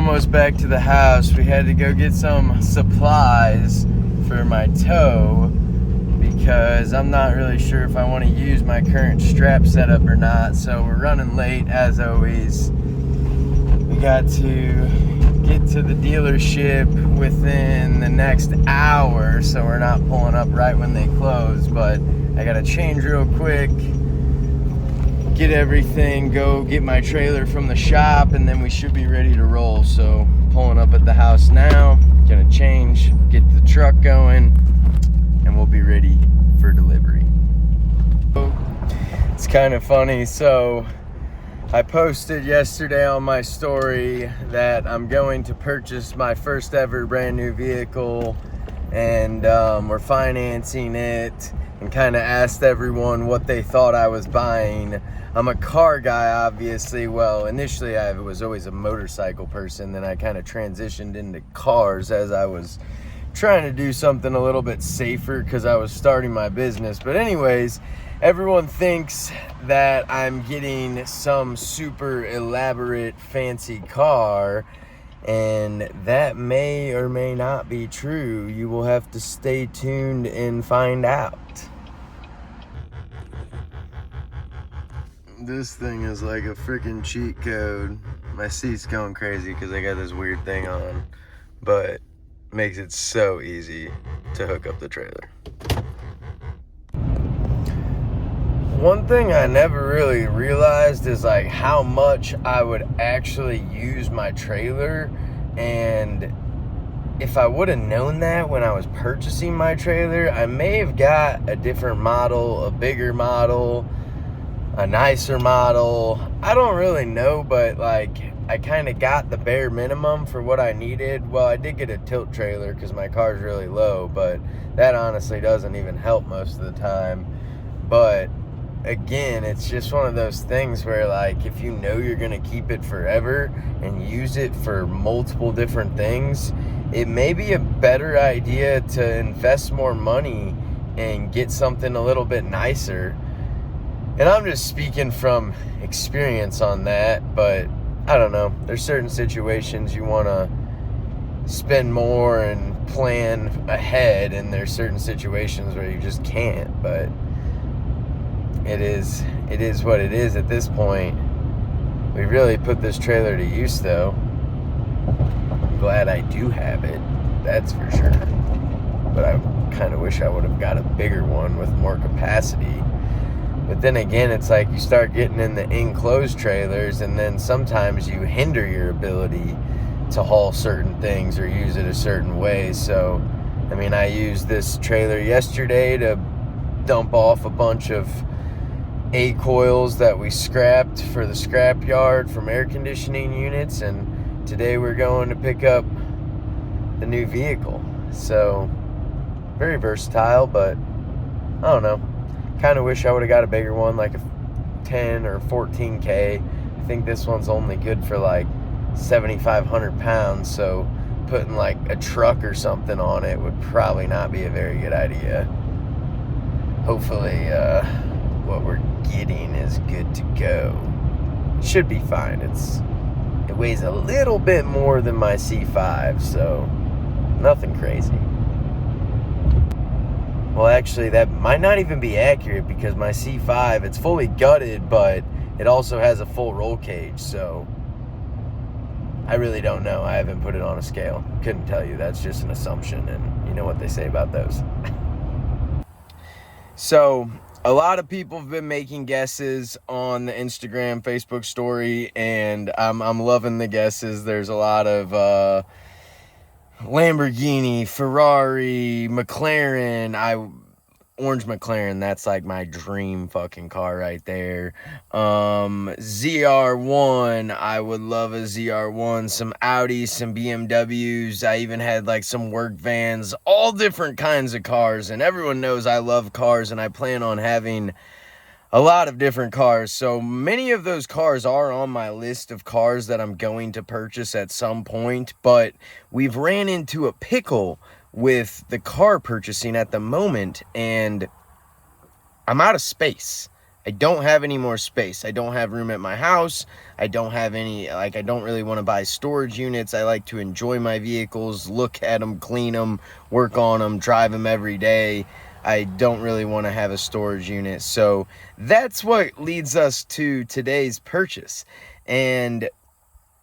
almost back to the house. We had to go get some supplies for my tow because I'm not really sure if I want to use my current strap setup or not. So we're running late as always. We got to get to the dealership within the next hour, so we're not pulling up right when they close. But I gotta change real quick, get everything, go get my trailer from the shop, and then we should be ready to roll. So pulling up at the house now, gonna change, get the truck going, and we'll be ready for delivery. It's kind of funny. So I posted yesterday on my story that I'm going to purchase my first ever brand new vehicle, and we're financing it, and kind of asked everyone what they thought I was buying. I'm a car guy, obviously. Well, initially I was always a motorcycle person, then I kind of transitioned into cars as I was trying to do something a little bit safer because I was starting my business. But anyways, everyone thinks that I'm getting some super elaborate fancy car, and that may or may not be true. You will have to stay tuned and find out. This thing is like a freaking cheat code. My seat's going crazy because I got this weird thing on, but makes it so easy to hook up the trailer. One thing I never really realized is like how much I would actually use my trailer, and if I would have known that when I was purchasing my trailer, I may have got a different model, a bigger model, a nicer model. I don't really know, but like I kind of got the bare minimum for what I needed. Well, I did get a tilt trailer because my car's really low, but that honestly doesn't even help most of the time. But again, it's just one of those things where like if you know you're gonna keep it forever and use it for multiple different things, it may be a better idea to invest more money and get something a little bit nicer. And I'm just speaking from experience on that, but I don't know. There's certain situations you want to spend more and plan ahead, and there's certain situations where you just can't. But it is what it is at this point. We really put this trailer to use, though. I'm glad I do have it, that's for sure. But I kind of wish I would have got a bigger one with more capacity. But then again, it's like you start getting in the enclosed trailers, and then sometimes you hinder your ability to haul certain things or use it a certain way. So, I mean, I used this trailer yesterday to dump off a bunch of A coils that we scrapped for the scrap yard from air conditioning units, and today we're going to pick up the new vehicle. So, very versatile, but I don't know. Kind of wish I would have got a bigger one, like a 10 or 14K. I think this one's only good for like 7,500 pounds, so putting like a truck or something on it would probably not be a very good idea. Hopefully what we're getting is good to go. It should be fine. It weighs a little bit more than my C5, so nothing crazy. Well, actually, that might not even be accurate because my C5, it's fully gutted, but it also has a full roll cage, so I really don't know. I haven't put it on a scale. Couldn't tell you. That's just an assumption, and you know what they say about those. So, a lot of people have been making guesses on the Instagram, Facebook story, and I'm loving the guesses. There's a lot of Lamborghini, Ferrari, McLaren. Orange McLaren, that's like my dream fucking car right there. ZR1, I would love a ZR1. Some Audis, some BMWs. I even had like some work vans, all different kinds of cars. And everyone knows I love cars, and I plan on having a lot of different cars. So many of those cars are on my list of cars that I'm going to purchase at some point, but we've ran into a pickle with the car purchasing at the moment, and I'm out of space. I don't have any more space. I don't have room at my house. I don't have any, like, I don't really want to buy storage units. I like to enjoy my vehicles, look at them, clean them, work on them, drive them every day. I don't really want to have a storage unit. So that's what leads us to today's purchase. And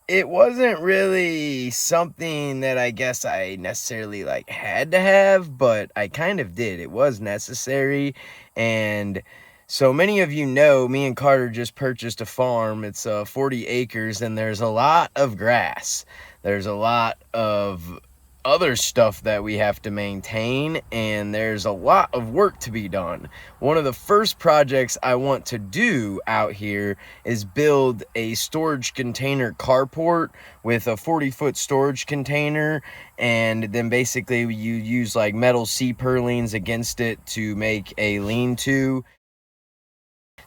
it wasn't really something that I guess I necessarily like had to have, but I kind of did. It was necessary. And so many of you know, me and Carter just purchased a farm. It's 40 acres, and there's a lot of grass. There's a lot of other stuff that we have to maintain, and there's a lot of work to be done. One of the first projects I want to do out here is build a storage container carport with a 40-foot storage container, and then basically you use like metal C-purlins against it to make a lean-to.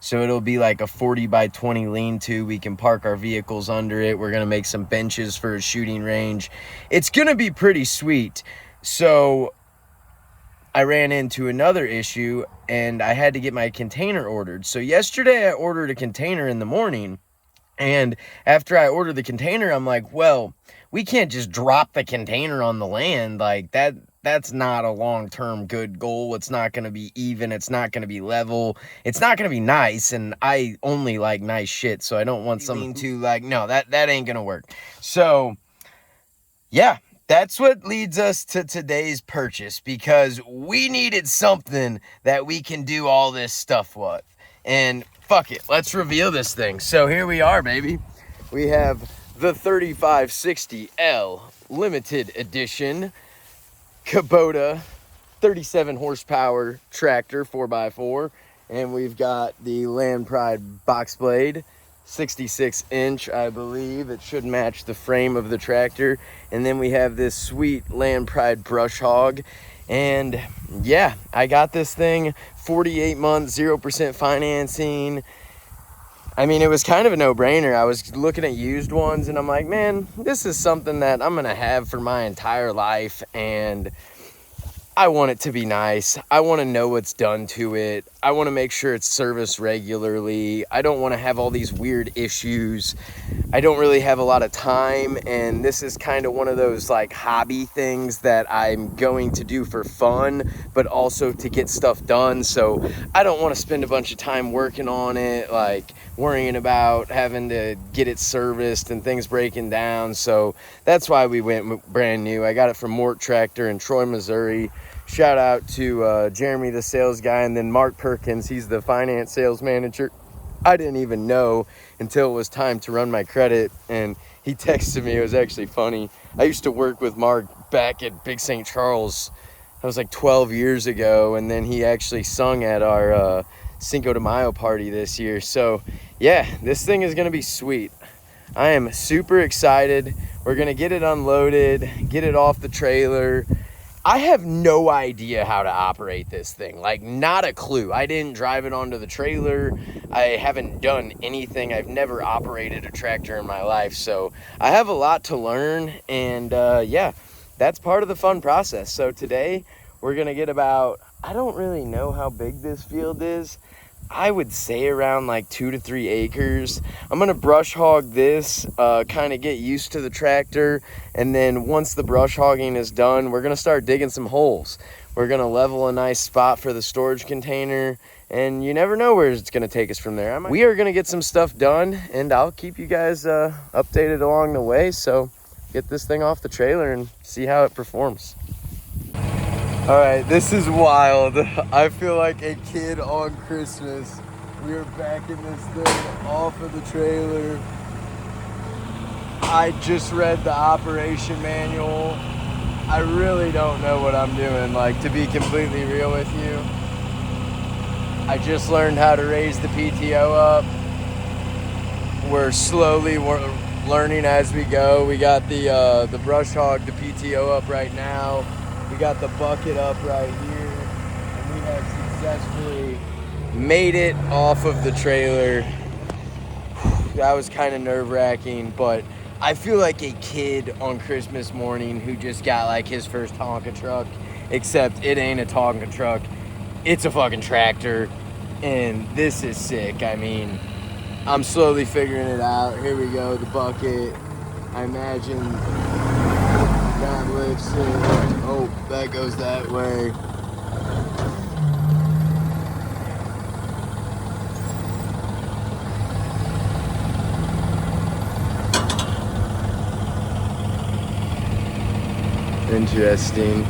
So it'll be like a 40 by 20 lean-to. We can park our vehicles under it. We're going to make some benches for a shooting range. It's going to be pretty sweet. So I ran into another issue, and I had to get my container ordered. So yesterday I ordered a container in the morning. And after I ordered the container, I'm like, well, we can't just drop the container on the land. Like that's not a long-term good goal. It's not going to be even. It's not going to be level. It's not going to be nice. And I only like nice shit. So I don't want something to like, no, that ain't going to work. So yeah, that's what leads us to today's purchase, because we needed something that we can do all this stuff with. And fuck it, let's reveal this thing. So here we are, baby. We have the 3560L limited edition Kubota 37 horsepower tractor 4x4, and we've got the Land Pride box blade, 66 inch, I believe. It should match the frame of the tractor. And then we have this sweet Land Pride brush hog. And yeah, I got this thing 48 months, 0% financing. I mean, it was kind of a no-brainer. I was looking at used ones, and I'm like, man, this is something that I'm gonna have for my entire life, and I want it to be nice. I want to know what's done to it. I want to make sure it's serviced regularly. I don't want to have all these weird issues. I don't really have a lot of time, and this is kind of one of those like hobby things that I'm going to do for fun, but also to get stuff done. So I don't want to spend a bunch of time working on it, like worrying about having to get it serviced and things breaking down. So that's why we went brand new. I got it from Mort Tractor in Troy, Missouri. Shout out to Jeremy, the sales guy, and then Mark Perkins. He's the finance sales manager. I didn't even know until it was time to run my credit, and he texted me. It was actually funny. I used to work with Mark back at Big St. Charles. That was like 12 years ago, and then he actually sung at our Cinco de Mayo party this year. So yeah, this thing is gonna be sweet. I am super excited. We're gonna get it unloaded, get it off the trailer. I have no idea how to operate this thing, like not a clue. I didn't drive it onto the trailer. I haven't done anything. I've never operated a tractor in my life. So I have a lot to learn, and yeah, that's part of the fun process. So today we're gonna get about, I don't really know how big this field is. I would say around like 2 to 3 acres. I'm gonna brush hog this, kind of get used to the tractor, and then once the brush hogging is done, we're gonna start digging some holes. We're gonna level a nice spot for the storage container, and you never know where it's gonna take us from there. We are gonna get some stuff done, and I'll keep you guys updated along the way. So get this thing off the trailer and see how it performs. All right, this is wild. I feel like a kid on Christmas. We are backing this thing off of the trailer. I just read the operation manual. I really don't know what I'm doing, like, to be completely real with you. I just learned how to raise the PTO up. We're slowly learning as we go. We got the brush hog, the PTO up right now. We got the bucket up right here, and we have successfully made it off of the trailer. That was kind of nerve-wracking, but I feel like a kid on Christmas morning who just got like his first Tonka truck, except it ain't a Tonka truck. It's a fucking tractor. And this is sick. I mean, I'm slowly figuring it out. Here we go, the bucket. I imagine that lifts it. Oh, that goes that way. Interesting.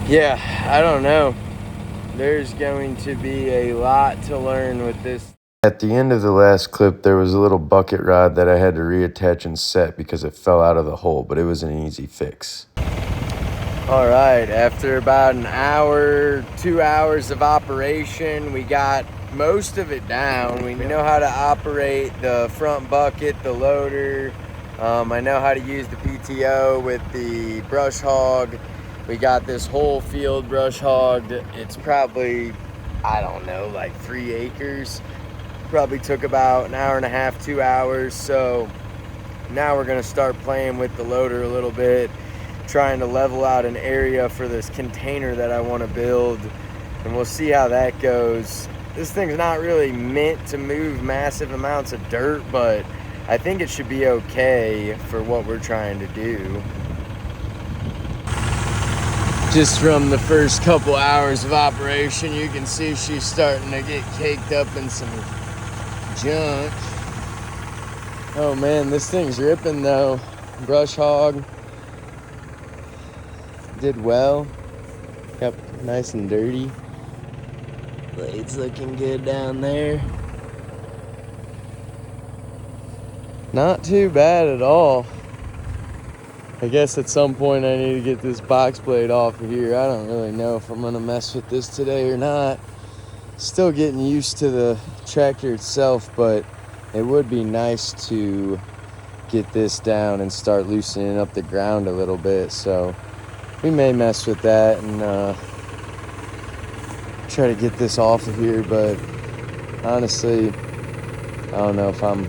Yeah, I don't know. There's going to be a lot to learn with this. At the end of the last clip, there was a little bucket rod that I had to reattach and set because it fell out of the hole, but it was an easy fix. All right, after about an hour, 2 hours of operation, we got most of it down. We know how to operate the front bucket, the loader. I know how to use the PTO with the brush hog. We got this whole field brush hogged. It's probably, I don't know, like 3 acres. Probably took about an hour and a half, 2 hours. So now we're gonna start playing with the loader a little bit, trying to level out an area for this container that I want to build, and we'll see how that goes. This thing's not really meant to move massive amounts of dirt, but I think it should be okay for what we're trying to do. Just from the first couple hours of operation, you can see she's starting to get caked up in some junk. Oh man, this thing's ripping though. Brush hog did well. Got nice and dirty. Blade's looking good down there. Not too bad at all. I guess at some point I need to get this box blade off of here. I don't really know if I'm gonna mess with this today or not. Still getting used to the tractor itself, but it would be nice to get this down and start loosening up the ground a little bit. So we may mess with that and try to get this off of here, but honestly, I don't know if I'm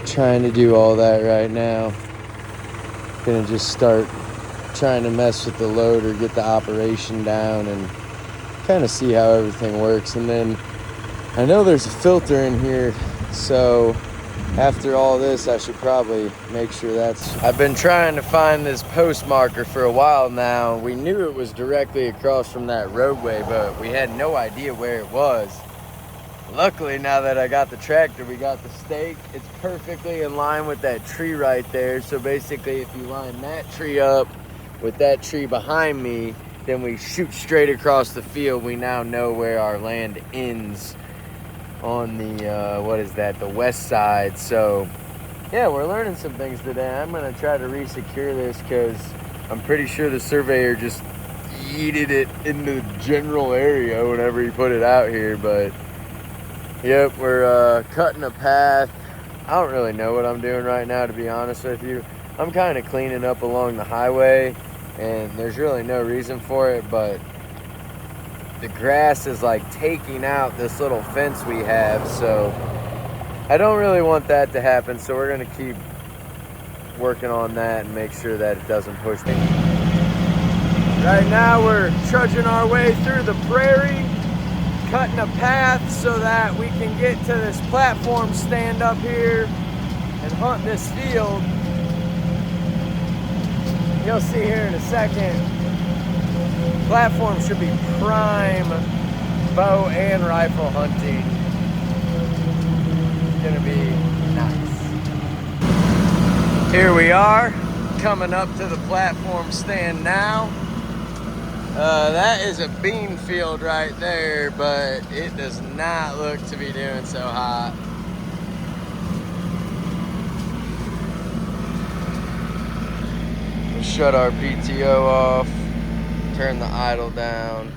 trying to do all that right now. Gonna just start trying to mess with the loader, get the operation down, and kind of see how everything works. And then I know there's a filter in here, so after all this, I should probably make sure that's... I've been trying to find this post marker for a while now. We knew it was directly across from that roadway, but we had no idea where it was. Luckily, now that I got the tractor, we got the stake. It's perfectly in line with that tree right there. So basically, if you line that tree up with that tree behind me, then we shoot straight across the field. We now know where our land ends on the, what is that, the west side. So yeah, we're learning some things today. I'm gonna try to re-secure this because I'm pretty sure the surveyor just yeeted it in the general area whenever he put it out here. But yep, we're cutting a path. I don't really know what I'm doing right now, to be honest with you. I'm kind of cleaning up along the highway, and there's really no reason for it, but the grass is like taking out this little fence we have, so I don't really want that to happen, so we're gonna keep working on that and make sure that it doesn't push me. Right now we're trudging our way through the prairie, cutting a path so that we can get to this platform stand up here and hunt this field. You'll see here in a second, platform should be prime bow and rifle hunting. It's gonna be nice. Here we are, coming up to the platform stand now. That is a bean field right there, but it does not look to be doing so hot. We'll shut our PTO off, turn the idle down.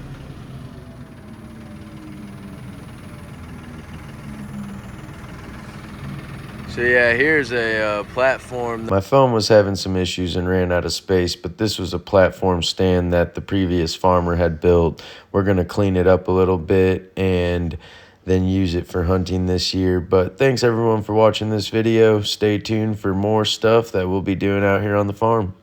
So yeah, here's a platform. My phone was having some issues and ran out of space, but this was a platform stand that the previous farmer had built. We're gonna clean it up a little bit and then use it for hunting this year. But thanks everyone for watching this video. Stay tuned for more stuff that we'll be doing out here on the farm.